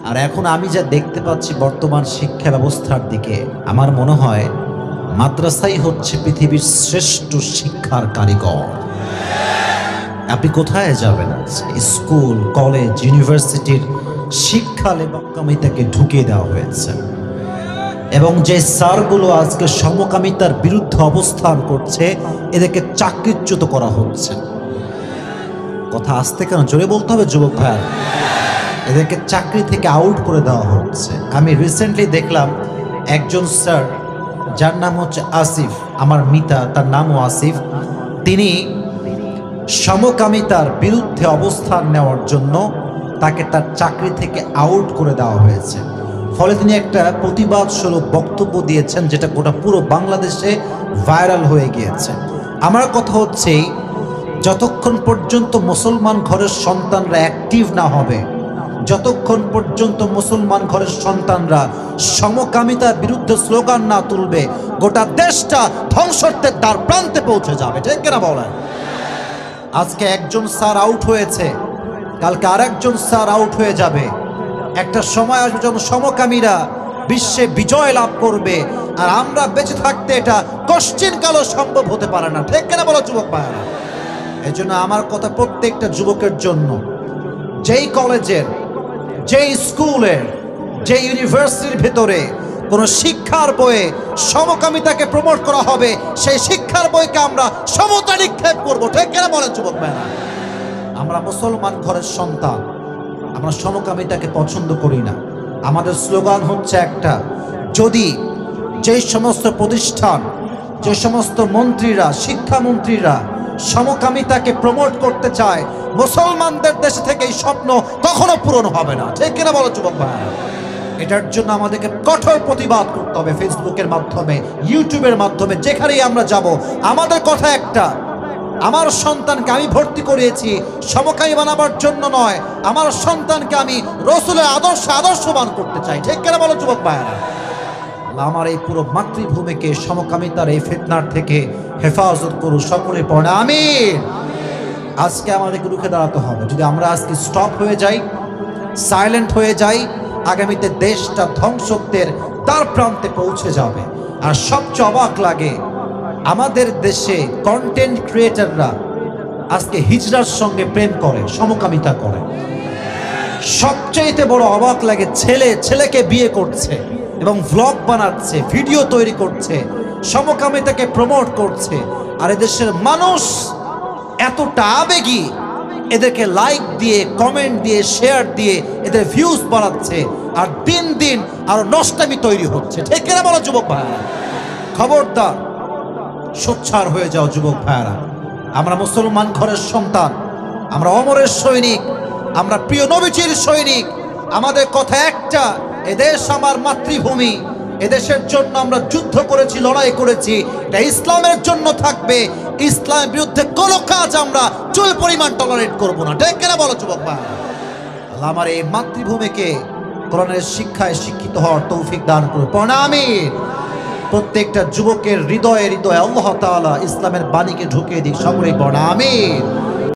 আর এখন আমি যা দেখতে পাচ্ছি বর্তমান শিক্ষা ব্যবস্থার দিকে, আমার মনে হয় মাদ্রাসাই হচ্ছে পৃথিবীর শ্রেষ্ঠ শিক্ষার কারিগর। আপনি কোথায় যাবেন? স্কুল, কলেজ, ইউনিভার্সিটির শিক্ষা লেবাকামিতাকে ঢুকিয়ে দেওয়া হয়েছে, এবং যে স্যারগুলো আজকে সমকামিতার বিরুদ্ধে অবস্থান করছে এদেরকে চাকরিচ্যুত করা হচ্ছে। কথা আসতে কেন, জোরে বলতে হবে যুবক ভাই। এদেরকে চাকরি থেকে আউট করে দেওয়া হচ্ছে। আমি রিসেন্টলি দেখলাম একজন স্যার, যার নাম হচ্ছে আসিফ, আমার মিতা, তার নামও আসিফ, তিনি সমকামিতার বিরুদ্ধে অবস্থান নেওয়ার জন্য তাকে তার চাকরি থেকে আউট করে দেওয়া হয়েছে। ফলে তিনি একটা প্রতিবাদ স্বরূপ বক্তব্য দিয়েছেন, যেটা গোটা পুরো বাংলাদেশে ভাইরাল হয়ে গিয়েছে। আমার কথা হচ্ছে, যতক্ষণ পর্যন্ত মুসলমান ঘরের সন্তানরা অ্যাক্টিভ না হবে, যতক্ষণ পর্যন্ত মুসলমান ঘরের সন্তানরা সমকামিতার বিরুদ্ধে স্লোগান না তুলবে, গোটা দেশটা ধ্বংসের দ্বার প্রান্তে পৌঁছে যাবে। ঠিক কিনা বলেন? আজকে একজন স্যার আউট হয়েছে, কালকে আরেকজন স্যার আউট হয়ে যাবে। একটা সময় আসবে যখন সমকামীরা বিশ্বে বিজয় লাভ করবে, আর আমরা বেঁচে থাকতে এটা কশ্চিনকালও সম্ভব হতে পারে না। ঠিক কিনা বলো যুবক ভাইরা? এই জন্য আমার কথা প্রত্যেকটা যুবকের জন্য, যেই কলেজের, যেই স্কুলের, যে ইউনিভার্সিটির ভেতরে কোন শিক্ষার বইয়ে সমকামিতাকে প্রমোট করা হবে, সেই শিক্ষার বইকে আমরা সমতা নিক্ষেপ করবো। ঠিক কিনা বলেন যুবক ভাইরা? আমরা মুসলমান ঘরের সন্তান, আমরা সমকামিতাকে পছন্দ করি না। আমাদের স্লোগান হচ্ছে একটা, যদি যেই সমস্ত প্রতিষ্ঠান, যে সমস্ত মন্ত্রীরা, শিক্ষামন্ত্রীরা সমকামিতাকে প্রমোট করতে চায়, মুসলমানদের দেশে থেকে এই স্বপ্ন কখনো পূরণ হবে না। ঠিক কিনা বলো যুবক ভাই? এটার জন্য আমাদেরকে কঠোর প্রতিবাদ করতে হবে, ফেসবুকের মাধ্যমে, ইউটিউবের মাধ্যমে, যেখানেই আমরা যাব। আমাদের কথা একটা, আমার সন্তানকে আমি ভর্তি করিয়েছি সমকামী বানাবার জন্য নয়, আমার সন্তানকে আমি রসুলের আদর্শবান করতে চাই। ঠিক কিনা বলো যুবক ভাইরা? আমার এই পুরো মাতৃভূমিকে সমকামিতার এই ফিতনার থেকে হেফাজত করুন সকলে পড়ে আমিন। আজকে আমাদেরকে রুখে দাঁড়াতে হবে। যদি আমরা আজকে স্টপ হয়ে যাই, সাইলেন্ট হয়ে যাই, আগামীতে দেশটা ধ্বংসের দ্বার প্রান্তে পৌঁছে যাবে। আর সবচেয়ে অবাক লাগে, আমাদের দেশে কন্টেন্ট ক্রিয়েটররা আজকে হিজড়ার সঙ্গে প্রেম করে, সমকামিতা করে। সবচেয়ে বড় অবাক লাগে, ছেলেকে বিয়ে করছে এবং ভ্লগ বানাচ্ছে, ভিডিও তৈরি করছে, সমকামিতাকে প্রমোট করছে। আর এদেশের মানুষ এতটা আবেগী, এদেরকে লাইক দিয়ে, কমেন্ট দিয়ে, শেয়ার দিয়ে এদের ভিউজ বাড়াচ্ছে, আর দিন দিন আরো নষ্টামি তৈরি হচ্ছে। ঠিক কিনা বলো যুবক ভাইরা? খবরদার, সোচ্চার হয়ে যাও যুবক ভাইরা। আমরা মুসলমান ঘরের সন্তান, আমরা অমরের সৈনিক, আমরা প্রিয় নবীজির সৈনিক। আমাদের কথা একটা, এদেশ আমার মাতৃভূমি, এদেশের জন্য আমরা যুদ্ধ করেছি, লড়াই করেছি, এটা ইসলামের জন্য থাকবে। ইসলামের বিরুদ্ধে কোনো কাজ আমরা চুল পরিমাণ টলারেট করবো না। ঠিক কিনা বলো যুবক ভাই? আল্লাহ আমার এই মাতৃভূমিকে কোরআনের শিক্ষায় শিক্ষিত হওয়ার তৌফিক দান করুন। আমিন। প্রত্যেকটা যুবকের হৃদয়ে হৃদয়ে আল্লাহ তাআলা ইসলামের বাণীকে ঢুকিয়ে দিক। সকলেই পড়া আমিন।